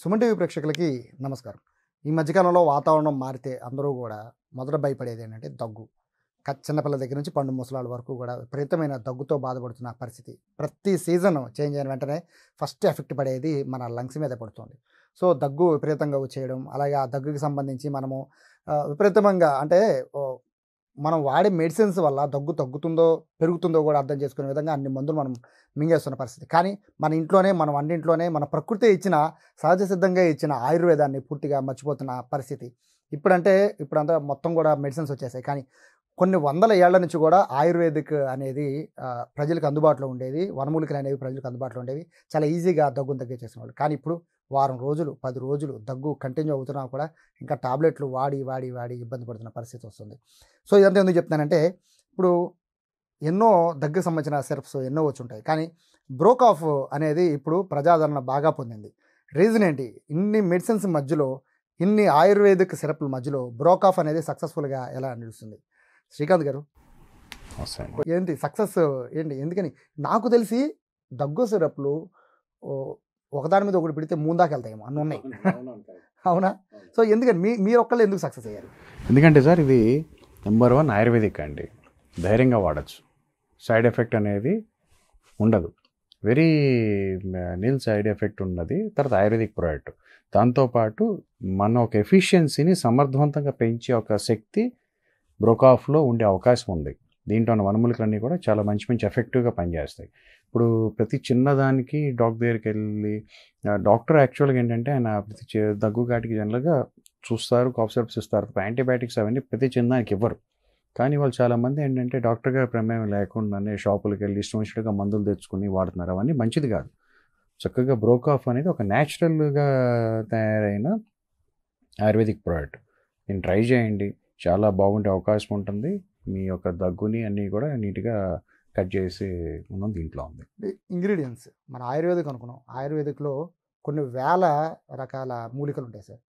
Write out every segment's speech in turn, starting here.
Suman TV ప్రేక్షకులకి నమస్కారం. ఈ మధ్యకాలంలో వాతావరణం మారితే అందరూ కూడా మొదట భయపడేది ఏంటంటే దగ్గు. చిన్నపిల్లల దగ్గర నుంచి పండు ముసలాళ్ళ వరకు కూడా విపరీతమైన దగ్గుతో బాధపడుతున్న పరిస్థితి. ప్రతి సీజన్ చేంజ్ అయిన వెంటనే ఫస్ట్ ఎఫెక్ట్ పడేది మన లంగ్స్ మీద పడుతుంది. సో దగ్గు విపరీతంగా వచ్చేయడం, అలాగే ఆ దగ్గుకి సంబంధించి మనము విపరీతంగా అంటే మనం వాడే మెడిసిన్స్ వల్ల దగ్గు తగ్గుతుందో పెరుగుతుందో కూడా అర్థం చేసుకునే విధంగా అన్ని మందులు మనం మింగేస్తున్న పరిస్థితి. కానీ మన ఇంట్లోనే మన వంటింట్లోనే మన ప్రకృతి ఇచ్చిన సహజ సిద్ధంగా ఇచ్చిన ఆయుర్వేదాన్ని పూర్తిగా మర్చిపోతున్న పరిస్థితి. ఇప్పుడంతా మొత్తం కూడా మెడిసిన్స్ వచ్చేసాయి. కానీ కొన్ని వందల ఏళ్ల నుంచి కూడా ఆయుర్వేదిక్ అనేది ప్రజలకు అందుబాటులో ఉండేది. వనమూలికలు అనేవి ప్రజలకు అందుబాటులో ఉండేవి. చాలా ఈజీగా దగ్గును తగ్గించేసేవాళ్ళు. కానీ ఇప్పుడు వారం రోజులు 10 రోజులు దగ్గు కంటిన్యూ అవుతున్నా కూడా ఇంకా టాబ్లెట్లు వాడి ఇబ్బంది పడుతున్న పరిస్థితి వస్తుంది. సో ఇదంతా ఎందుకు చెప్తున్నానంటే, ఇప్పుడు ఎన్నో దగ్గుకు సంబంధించిన సిరప్స్ ఎన్నో వచ్చుంటాయి. కానీ బ్రోకాఫ్ అనేది ఇప్పుడు ప్రజాదరణ బాగా పొందింది. రీజన్ ఏంటి? ఇన్ని మెడిసిన్స్ మధ్యలో, ఇన్ని ఆయుర్వేదిక్ సిరప్ల మధ్యలో బ్రోకాఫ్ అనేది సక్సెస్ఫుల్గా ఎలా నిలుస్తుంది? శ్రీకాంత్ గారు, ఏంటి సక్సెస్ ఏంటి? ఎందుకని నాకు తెలిసి దగ్గు సిరప్లు ఒకదాని మీద ఒకటి పెడితే మూందాకి వెళ్తాయేమో అన్నీ ఉన్నాయి. అవునా? సో ఎందుకని మీరు ఒక్కళ్ళు ఎందుకు సక్సెస్ అయ్యారు? ఎందుకంటే సార్ ఇది నెంబర్ 1 ఆయుర్వేదిక్ అండి. ధైర్యంగా వాడచ్చు. సైడ్ ఎఫెక్ట్ అనేది ఉండదు. వెరీ నిల్ సైడ్ ఎఫెక్ట్ ఉన్నది. తర్వాత ఆయుర్వేదిక్ ప్రోడక్ట్. దాంతోపాటు మన ఒక ఎఫిషియన్సీని సమర్థవంతంగా పెంచే ఒక శక్తి బ్రోకాఫ్లో ఉండే అవకాశం ఉంది. దీంట్లో ఉన్న వనమూలికలన్నీ కూడా చాలా మంచి ఎఫెక్టివ్గా పనిచేస్తాయి. ఇప్పుడు ప్రతి చిన్నదానికి డాక్టర్ దగ్గరికి వెళ్ళి డాక్టర్ యాక్చువల్గా ఏంటంటే ఆయన ప్రతి దగ్గుగాటికి జనరల్గా చూస్తారు, కాఫ్ సిరప్స్ ఇస్తారు. యాంటీబయాటిక్స్ అవన్నీ ప్రతి చిన్నదానికి ఇవ్వరు. కానీ వాళ్ళు చాలామంది ఏంటంటే డాక్టర్ గారి ప్రమేయం లేకుండానే షాపులకు వెళ్ళి ఇష్టం వచ్చినట్టుగా మందులు తెచ్చుకుని వాడుతున్నారు. అవన్నీ మంచిది కాదు. చక్కగా బ్రోకాఫ్ అనేది ఒక న్యాచురల్గా తయారైన ఆయుర్వేదిక్ ప్రోడక్ట్. నేను ట్రై చేయండి, చాలా బాగుండే అవకాశం ఉంటుంది. మీ యొక్క దగ్గుని అన్నీ కూడా నీట్గా కట్ చేసి ఉన్నది దీంట్లో ఉంది. ఇంగ్రీడియంట్స్ మన ఆయుర్వేదిక్ అనుకున్నాం. ఆయుర్వేదిక్లో కొన్ని వేల రకాల మూలికలు ఉంటాయి సార్.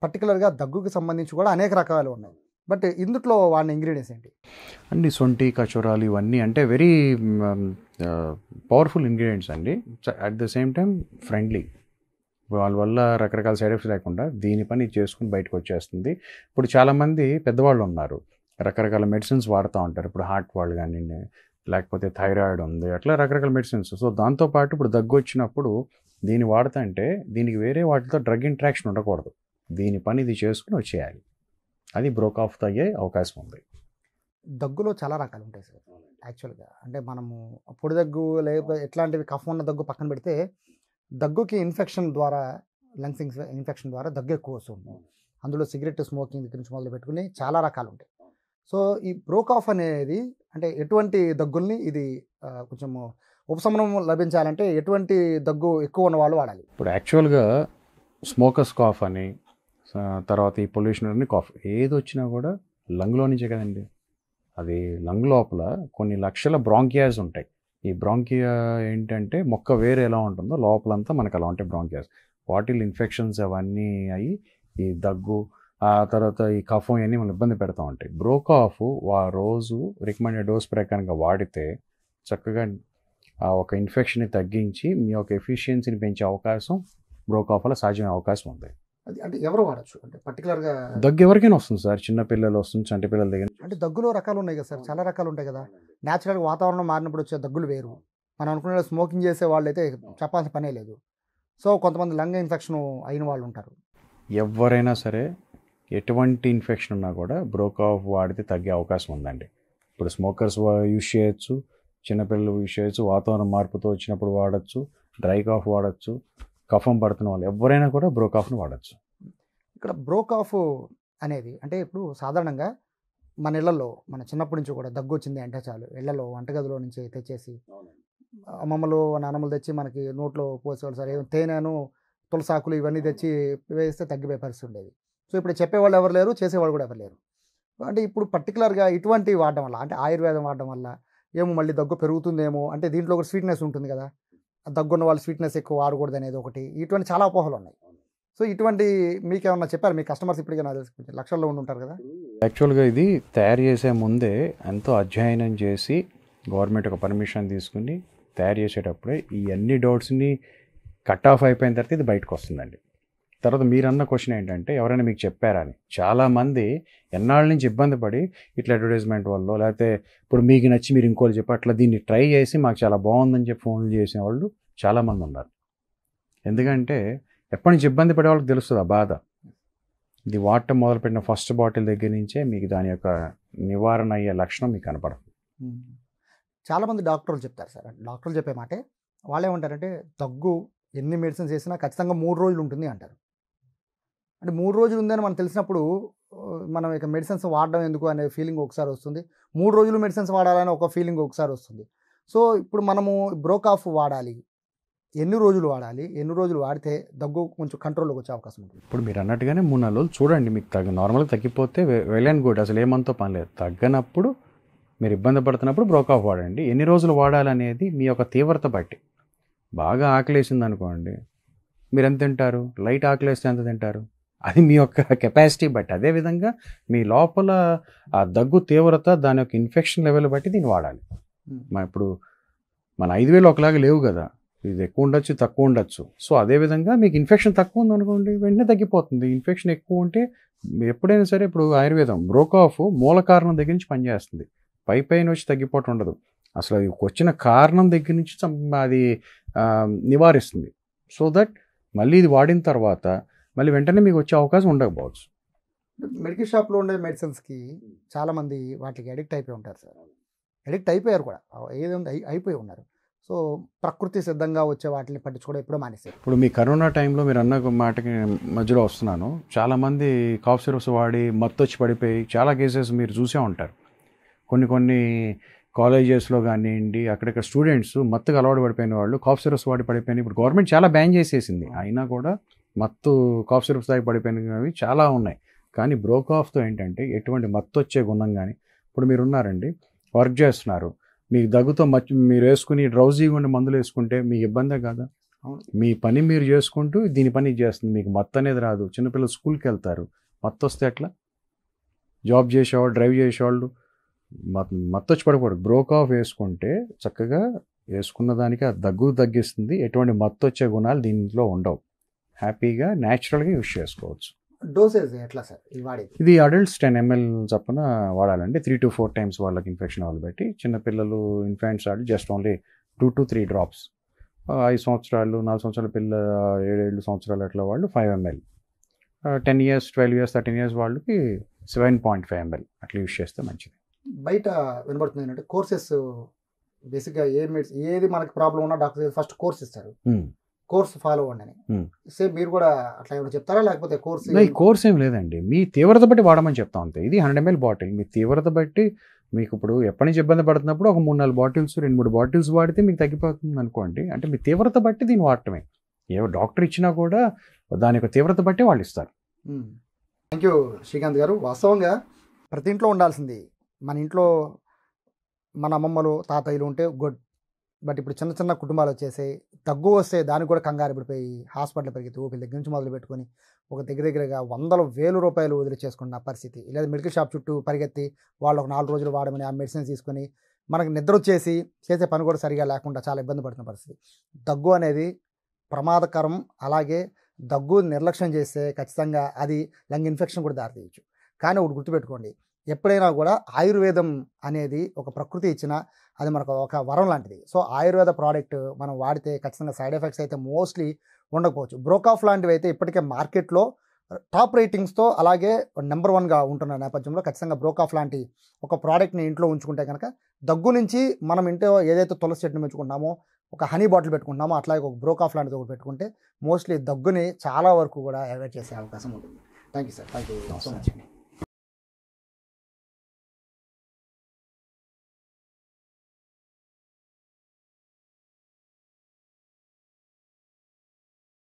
పర్టికులర్గా దగ్గుకి సంబంధించి కూడా అనేక రకాలు ఉన్నాయి. బట్ ఇందులో వాడిన ఇంగ్రీడియంట్స్ ఏంటి? అండి సొంటి, కచోరాలు ఇవన్నీ అంటే వెరీ పవర్ఫుల్ ఇంగ్రీడియంట్స్ అండి. At the same time friendly. వాళ్ళ వల్ల రకరకాల సైడ్ ఎఫెక్ట్స్ లేకుండా దీని పని చేసుకుని బయటకు వచ్చేస్తుంది. ఇప్పుడు చాలామంది పెద్దవాళ్ళు ఉన్నారు, రకరకాల మెడిసిన్స్ వాడుతూ ఉంటారు. ఇప్పుడు హార్ట్ వాళ్ళు కానీ, లేకపోతే థైరాయిడ్ ఉంది, అట్లా రకరకాల మెడిసిన్స్. సో దాంతోపాటు ఇప్పుడు దగ్గు వచ్చినప్పుడు దీన్ని వాడుతుంటే దీనికి వేరే వాటితో డ్రగ్ ఇంట్రాక్షన్ ఉండకూడదు. దీని పని ఇది చేసుకుని వచ్చేయాలి. అది బ్రోకాఫ్ అయ్యే అవకాశం ఉంది. దగ్గులో చాలా రకాలు ఉంటాయి సార్. యాక్చువల్గా అంటే మనము పొడి దగ్గు లేకపోతే ఎట్లాంటివి కఫం ఉన్న దగ్గు పక్కన పెడితే, దగ్గుకి ఇన్ఫెక్షన్ ద్వారా లంగ్స్ ఇన్ఫెక్షన్ ద్వారా దగ్గు ఎక్కువ వస్తుంది. అందులో సిగరెట్ స్మోకింగ్ దగ్గర నుంచి మొదలు పెట్టుకుని చాలా రకాలు ఉంటాయి. సో ఈ బ్రోకాఫ్ అనేది అంటే ఎటువంటి దగ్గుల్ని ఇది కొంచెం ఉపశమనం లభించాలంటే ఎటువంటి దగ్గు ఎక్కువ ఉన్న వాళ్ళు వాడాలి? ఇప్పుడు యాక్చువల్గా స్మోకర్స్ కాఫ్ అని, తర్వాత ఈ పొల్యూషన్ అని కాఫ్ ఏది వచ్చినా కూడా లంగ్లో నుంచే కదండి. అది లంగ్ లోపల కొన్ని లక్షల బ్రాంకియాస్ ఉంటాయి. ఈ బ్రాంకియా ఏంటంటే మొక్క వేరే ఎలా ఉంటుందో లోపలంతా మనకు అలా ఉంటాయి బ్రాంకియాస్. వాటిల్ ఇన్ఫెక్షన్స్ అవన్నీ అయ్యి ఈ దగ్గు, ఆ తర్వాత ఈ కఫం ఇవన్నీ మనం ఇబ్బంది పెడతా ఉంటాయి. బ్రోకాఫ్ రోజు రికమెండెడ్ డోస్ ప్రకారంగా వాడితే చక్కగా ఆ ఒక ఇన్ఫెక్షన్ని తగ్గించి మీ యొక్క ఎఫిషియన్సీని పెంచే అవకాశం బ్రోకాఫ్ వల్ల సాధ్యమయ్యే అవకాశం ఉంది. అది అంటే ఎవరు వాడచ్చు? అంటే పర్టికులర్గా దగ్గు ఎవరికైనా వస్తుంది సార్. చిన్నపిల్లలు వస్తుంది, చంటి పిల్లల దగ్గర. అంటే దగ్గులో రకాలు ఉన్నాయి కదా సార్, చాలా రకాలు ఉంటాయి కదా. న్యాచురల్గా వాతావరణం మారినప్పుడు వచ్చే దగ్గులు వేరు. మనం అనుకునే స్మోకింగ్ చేసే వాళ్ళు అయితే చెప్పాల్సిన పనే లేదు. సో కొంతమంది లంగ్ ఇన్ఫెక్షన్ అయిన వాళ్ళు ఉంటారు. ఎవరైనా సరే ఎటువంటి ఇన్ఫెక్షన్ ఉన్నా కూడా బ్రోకాఫ్ వాడితే తగ్గే అవకాశం ఉందండి. ఇప్పుడు స్మోకర్స్ యూజ్ చేయొచ్చు, చిన్నపిల్లలు యూజ్ చేయొచ్చు, వాతావరణం మార్పుతో వచ్చినప్పుడు వాడచ్చు, డ్రై కాఫ్ వాడచ్చు, కఫం పడుతున్న వాళ్ళు ఎవరైనా కూడా బ్రోకాఫ్ను వాడచ్చు. ఇక్కడ బ్రోకాఫ్ అనేది అంటే ఇప్పుడు సాధారణంగా మన ఇళ్లలో మన చిన్నప్పటి నుంచి కూడా దగ్గు వచ్చింది అంటే చాలు ఇళ్లలో వంటగదిలో నుంచి తెచ్చేసి అమ్మమ్మలు నాన్నమ్మలు తెచ్చి మనకి నోట్లో పోసేవాళ్ళు సార్. ఏదో తేనెను, తులసాకులు ఇవన్నీ తెచ్చి వేస్తే తగ్గిపోయే పరిస్థితి ఉండేది. సో ఇప్పుడు చెప్పేవాళ్ళు ఎవరు లేరు, చేసేవాళ్ళు కూడా ఎవరు లేరు. అంటే ఇప్పుడు పర్టికులర్గా ఇటువంటి వాడడం వల్ల అంటే ఆయుర్వేదం వాడడం వల్ల ఏమో మళ్ళీ దగ్గు పెరుగుతుందేమో, అంటే దీంట్లో ఒక స్వీట్నెస్ ఉంటుంది కదా, దగ్గున్న వాళ్ళు స్వీట్నెస్ ఎక్కువ వాడకూడదు అనేది ఒకటి, ఇటువంటి చాలా అపోహలు ఉన్నాయి. సో ఇటువంటి మీకేమన్నా చెప్పారు? మీ కస్టమర్స్ ఇప్పటికే నాకు తెలిసి లక్షల్లో ఉండి ఉంటారు కదా. యాక్చువల్గా ఇది తయారు చేసే ముందే ఎంతో అధ్యయనం చేసి గవర్నమెంట్ ఒక పర్మిషన్ తీసుకుని తయారు చేసేటప్పుడే ఈ అన్ని డౌట్స్ని కట్ ఆఫ్ అయిపోయిన తర్వాత ఇది బయటకు వస్తుందండి. తర్వాత మీరన్న క్వశ్చన్ ఏంటంటే ఎవరైనా మీకు చెప్పారా అని. చాలామంది ఎన్నాళ్ళ నుంచి ఇబ్బంది పడి ఇట్లా అడ్వర్టైజ్మెంట్ వల్ల లేకపోతే ఇప్పుడు మీకు నచ్చి మీరు ఇంకోటి చెప్పి అట్లా దీన్ని ట్రై చేసి మాకు చాలా బాగుందని చెప్పి ఫోన్లు చేసిన వాళ్ళు చాలామంది ఉన్నారు. ఎందుకంటే ఎప్పటి నుంచి ఇబ్బంది పడే వాళ్ళకి తెలుస్తుంది ఆ బాధ. ఇది వాడటం మొదలుపెట్టిన ఫస్ట్ బాటిల్ దగ్గర నుంచే మీకు దాని యొక్క నివారణ అయ్యే లక్షణం మీకు కనపడదు. చాలామంది డాక్టర్లు చెప్తారు సార్, డాక్టర్లు చెప్పే మాటే వాళ్ళు ఏమంటారంటే దగ్గు ఎన్ని మెడిసిన్స్ వేసినా ఖచ్చితంగా 3 రోజులు ఉంటుంది అంటారు. అంటే 3 రోజులు ఉందని మనం తెలిసినప్పుడు మనం ఇక మెడిసిన్స్ వాడడం ఎందుకు అనే ఫీలింగ్ ఒకసారి వస్తుంది, 3 రోజులు మెడిసిన్స్ వాడాలని ఒక ఫీలింగ్ ఒకసారి వస్తుంది. సో ఇప్పుడు మనము బ్రోకాఫ్ వాడాలి, ఎన్ని రోజులు వాడాలి, ఎన్ని రోజులు వాడితే దగ్గు కొంచెం కంట్రోల్లోకి వచ్చే అవకాశం ఉంటుంది? ఇప్పుడు మీరు అన్నట్టుగానే 3-4 రోజులు చూడండి, మీకు నార్మల్గా తగ్గిపోతే వెల్ అండ్ గుడ్, అసలు ఏమంతో పని లేదు. తగ్గనప్పుడు మీరు ఇబ్బంది పడుతున్నప్పుడు బ్రోకాఫ్ వాడండి. ఎన్ని రోజులు వాడాలనేది మీ యొక్క తీవ్రత బట్టి. బాగా ఆకలేసింది అనుకోండి, మీరు ఎంత తింటారు, లైట్ ఆకలేస్తే ఎంత తింటారు, అది మీ యొక్క కెపాసిటీ బట్టి. అదేవిధంగా మీ లోపల ఆ దగ్గు తీవ్రత, దాని యొక్క ఇన్ఫెక్షన్ లెవెల్ బట్టి దీన్ని వాడాలి. ఇప్పుడు మన 5000 ఒకలాగా లేవు కదా, ఇది ఎక్కువ ఉండొచ్చు తక్కువ ఉండొచ్చు. సో అదేవిధంగా మీకు ఇన్ఫెక్షన్ తక్కువ ఉంది అనుకోండి, వెంటనే తగ్గిపోతుంది. ఇన్ఫెక్షన్ ఎక్కువ ఉంటే ఎప్పుడైనా సరే, ఇప్పుడు ఆయుర్వేదం బ్రోకాఫ్ మూల కారణం దగ్గర నుంచి పనిచేస్తుంది, పైన వచ్చి తగ్గిపోవటం ఉండదు. అసలు అది వచ్చిన కారణం దగ్గర నుంచి అది నివారిస్తుంది. సో దట్ మళ్ళీ ఇది వాడిన తర్వాత మళ్ళీ వెంటనే మీకు వచ్చే అవకాశం ఉండకపోవచ్చు. మెడికల్ షాప్లో ఉండే మెడిసిన్స్కి చాలామంది వాటికి అడిక్ట్ అయిపోయి ఉంటారు సార్, అడిక్ట్ అయిపోయారు కూడా, ఏది అయిపోయి ఉన్నారు. సో ప్రకృతి సిద్ధంగా వచ్చే వాటిని పట్టించుకోవడం ఎప్పుడో మానేశారు. ఇప్పుడు మీ కరోనా టైంలో మీరు అన్న మాటకి మధ్యలో వస్తున్నాను, చాలామంది కాఫ్ సిరప్స్ వాడి మత్తు వచ్చి పడిపోయి చాలా కేసెస్ మీరు చూసే ఉంటారు. కొన్ని కాలేజెస్లో కానివ్వండి, అక్కడిక్కడ స్టూడెంట్స్ మత్తుగా అలవాటు పడిపోయిన వాళ్ళు కాఫ్ సిరప్స్ వాడి పడిపోయిన. ఇప్పుడు గవర్నమెంట్ చాలా బ్యాన్ చేసేసింది, అయినా కూడా మత్తు కాఫ్ సిరప్స్ తాగి పడిపోయినవి చాలా ఉన్నాయి. కానీ బ్రోకాఫ్తో ఏంటంటే ఎటువంటి మత్తు వచ్చే గుణం కానీ, ఇప్పుడు మీరు ఉన్నారండి, వర్క్ చేస్తున్నారు, మీకు దగ్గుతో మీరు వేసుకుని డ్రౌజీగా ఉండి మందులు వేసుకుంటే మీకు ఇబ్బందే కాదా? మీ పని మీరు చేసుకుంటూ దీని పని చేస్తుంది, మీకు మత్తు అనేది రాదు. చిన్నపిల్లలు స్కూల్కి వెళ్తారు, మత్తు వస్తే ఎట్లా? జాబ్ చేసేవాళ్ళు, డ్రైవ్ చేసేవాళ్ళు మత్తు వచ్చి పడిపోడు. బ్రోకాఫ్ వేసుకుంటే చక్కగా వేసుకున్న దానికి ఆ దగ్గు తగ్గిస్తుంది. ఎటువంటి మత్తు వచ్చే గుణాలు దీంట్లో ఉండవు. హ్యాపీగా న్యాచురల్గా యూజ్ చేసుకోవచ్చు. డోసేజ్ ఎట్లా సార్ వాడేది? ఇది అడల్ట్స్ 10 ml చప్పున వాడాలండి. 3 to 4 times వాళ్ళకి ఇన్ఫెక్షన్ వాళ్ళు బట్టి. చిన్నపిల్లలు infants Audi just only 2 to 3 drops. 5 సంవత్సరాలు 4 సంవత్సరాల పిల్ల 7 సంవత్సరాలు అట్లా వాళ్ళు 5 ml. 10 years 12 years 13 years వాళ్ళకి 7.5 ml అట్లా యూజ్ చేస్తే మంచిది. బయట వినబడుతుంది ఏంటంటే కోర్సెస్ బేసిక్గా ఏది మనకి ప్రాబ్లం ఉన్నా డాక్టర్ ఫస్ట్ కోర్స్ ఇస్తారు, కోర్స్ ఫాలో అవ్వండి అని. సేమ్ మీరు కూడా అట్లా ఏమైనా చెప్తారా, లేకపోతే కోర్స్ ఏం లేదండి, మీ తీవ్రత బట్టి వాడమని చెప్తాం అంతే. ఇది 100 ml బాటిల్, మీ తీవ్రత బట్టి మీకు ఇప్పుడు ఎప్పటి నుంచి ఇబ్బంది పడుతున్నప్పుడు ఒక 3-4 బాటిల్స్ 2-3 బాటిల్స్ వాడితే మీకు తగ్గిపోతుంది అనుకోండి. అంటే మీ తీవ్రత బట్టి దీన్ని వాడటమే. ఏ డాక్టర్ ఇచ్చినా కూడా దాని యొక్క తీవ్రత బట్టి వాళ్ళు ఇస్తారు. థ్యాంక్ యూ శ్రీకాంత్ గారు. వాస్తవంగా ప్రతి ఇంట్లో ఉండాల్సింది, మన ఇంట్లో మన అమ్మమ్మలు తాతయ్యలు ఉంటే గుడ్, బట్ ఇప్పుడు చిన్న చిన్న కుటుంబాలు వచ్చేసాయి. దగ్గు వస్తే దానికి కూడా కంగారు పడిపోయి హాస్పిటల్ పరిగెత్తి ఊపిరి దగ్గర నుంచి మొదలు పెట్టుకొని ఒక దగ్గరగా 100,000 రూపాయలు వదిలి చేసుకున్న పరిస్థితి. లేదా మెడికల్ షాప్ చుట్టూ పరిగెత్తి వాళ్ళు ఒక 4 రోజులు వాడమని ఆ మెడిసిన్స్ తీసుకొని మనకు నిద్ర వచ్చేసి చేసే పని కూడా సరిగా లేకుండా చాలా ఇబ్బంది పడుతున్న పరిస్థితి. దగ్గు అనేది ప్రమాదకరం. అలాగే దగ్గు నిర్లక్ష్యం చేస్తే ఖచ్చితంగా అది లంగ్ ఇన్ఫెక్షన్ కూడా దారితీయచ్చు. కానీ ఒకటి గుర్తుపెట్టుకోండి, ఎప్పుడైనా కూడా ఆయుర్వేదం అనేది ఒక ప్రకృతి ఇచ్చిన అది మనకు ఒక వరం లాంటిది. సో ఆయుర్వేద ప్రోడక్ట్ మనం వాడితే ఖచ్చితంగా సైడ్ ఎఫెక్ట్స్ అయితే మోస్ట్లీ ఉండకపోవచ్చు. బ్రోకాఫ్ లాంటివి అయితే ఇప్పటికే మార్కెట్లో టాప్ రేటింగ్స్తో అలాగే నెంబర్ 1గా ఉంటున్న నేపథ్యంలో ఖచ్చితంగా బ్రోకాఫ్ లాంటి ఒక ప్రోడక్ట్ని ఇంట్లో ఉంచుకుంటే కనుక దగ్గు నుంచి మనం ఇంట్లో ఏదైతే తులసి చెట్టుని పెంచుకుంటామో, ఒక హనీ బాటిల్ పెట్టుకుంటామో, అట్లాగే ఒక బ్రోకాఫ్ లాంటిది ఒకటి పెట్టుకుంటే మోస్ట్లీ దగ్గుని చాలా వరకు కూడా అవాయిడ్ చేసే అవకాశం ఉంటుంది. Thank you sir, thank you so much.